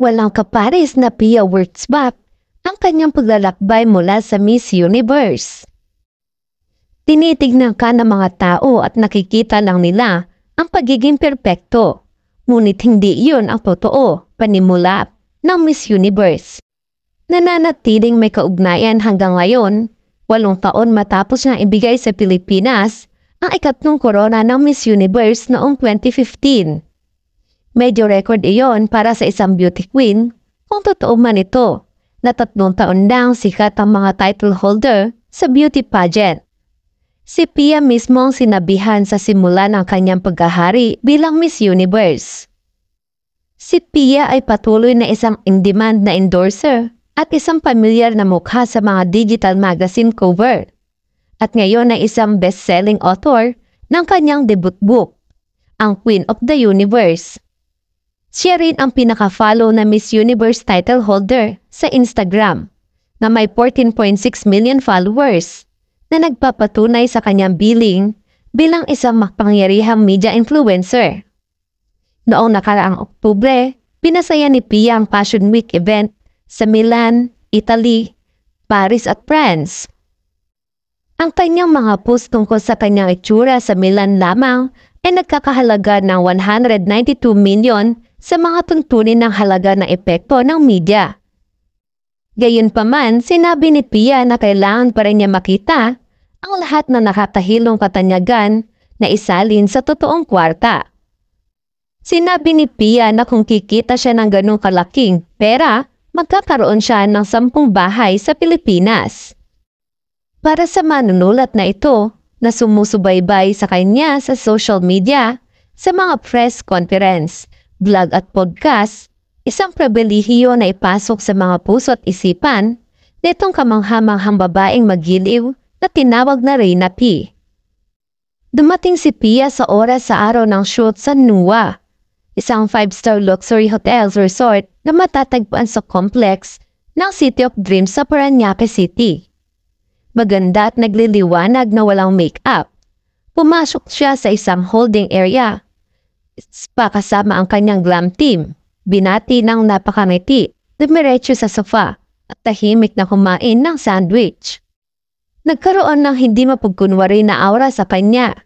Walang kapares na Pia Wurtzbach ang kanyang paglalakbay mula sa Miss Universe. Tinitignan ka ng mga tao at nakikita lang nila ang pagiging perpekto, ngunit hindi iyon ang totoo panimula ng Miss Universe. Nananatiling may kaugnayan hanggang ngayon, 8 taon matapos niyang ibigay sa Pilipinas ang ikatlong korona ng Miss Universe noong 2015. Medyo record iyon para sa isang beauty queen, kung totoo man ito, na 3 taon lang sikat ang mga title holder sa beauty pageant. Si Pia mismo ang sinabihan sa simula ng kanyang paghahari bilang Miss Universe. Si Pia ay patuloy na isang in-demand na endorser at isang pamilyar na mukha sa mga digital magazine cover. At ngayon ay isang best-selling author ng kanyang debut book, ang Queen of the Universe. Siya rin ang pinaka-follow na Miss Universe title holder sa Instagram na may 14.6 million followers na nagpapatunay sa kanyang billing bilang isang makapangyarihang media influencer. Noong nakaraang Oktubre, pinasaya ni Pia ang Fashion Week event sa Milan, Italy, Paris at France. Ang kanyang mga post tungkol sa kanyang itsura sa Milan lamang ay nagkakahalaga ng 192 million sa mga tuntunin ng halaga ng epekto ng media. Gayunpaman, sinabi ni Pia na kailangan pa rin niya makita ang lahat na nakatahilong katanyagan na isalin sa totoong kwarta. Sinabi ni Pia na kung kikita siya ng ganong kalaking pera, magkakaroon siya ng 10 bahay sa Pilipinas. Para sa manunulat na ito, na sumusubaybay sa kanya sa social media, sa mga press conference, vlog at podcast, isang pribilehiyo na ipasok sa mga puso at isipan nitong kamanghamanghang babaeng magiliw na tinawag na Reyna P. Dumating si Pia sa oras sa araw ng shoot sa NUA, isang 5-star luxury hotels resort na matatagpuan sa complex ng City of Dreams sa Parañaque City. Maganda at nagliliwanag na walang make-up. Pumasok siya sa isang holding area. Spa kasama ang kanyang glam team. Binati ng napakangiti, dumiretso sa sofa at tahimik na kumain ng sandwich. Nagkaroon ng hindi mapagkunwari na aura sa kanya.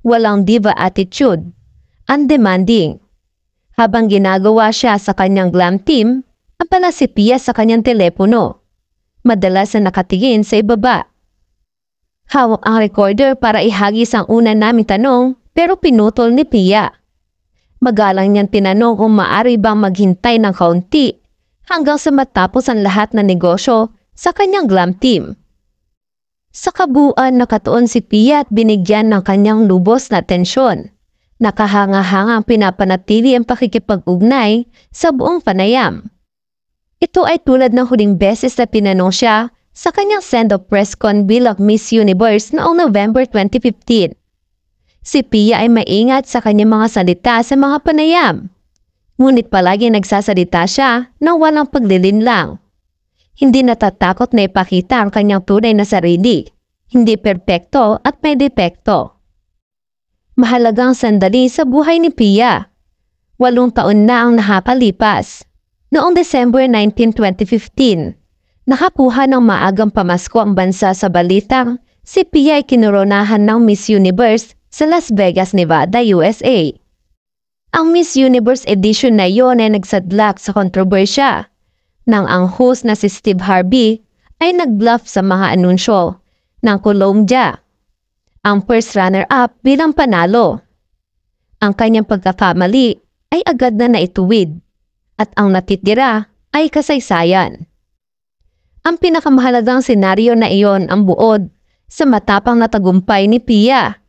Walang diva attitude. Undemanding. Habang ginagawa siya sa kanyang glam team, napala si Pia sa kanyang telepono. Madalas na nakatingin sa ibaba. Hawak ang recorder para ihagis ang una naming tanong pero pinutol ni Pia. Magalang niyang tinanong kung maaari bang maghintay ng kaunti hanggang sa matapos ang lahat ng negosyo sa kanyang glam team. Sa kabuuan nakatuon si Pia at binigyan ng kanyang lubos na atensyon. Nakahanga-hangang pinapanatili ang pakikipag-ugnay sa buong panayam. Ito ay tulad ng huling beses na pinanong siya sa kanyang send-off press con bilang Miss Universe noong November 2015. Si Pia ay maingat sa kanyang mga salita sa mga panayam. Ngunit palagi nagsasalita siya ng walang paglilinlang. Hindi natatakot na ipakita ang kanyang tunay na sarili. Hindi perpekto at may depekto. Mahalagang sandali sa buhay ni Pia. 8 taon na ang nakakalipas. Noong December 19, 2015, nakakuha ng maagang pamasko ang bansa sa balitang si Pia ay kinoronahan ng Miss Universe sa Las Vegas, Nevada, USA. Ang Miss Universe edition na iyon ay nagsadlak sa kontrobersya nang ang host na si Steve Harvey ay nag-bluff sa mga anunsyo ng Colombia, ang first runner-up bilang panalo. Ang kanyang pagkakamali ay agad na naituwid at ang natitira ay kasaysayan. Ang pinakamahalagang senaryo na iyon ang buod sa matapang na tagumpay ni Pia.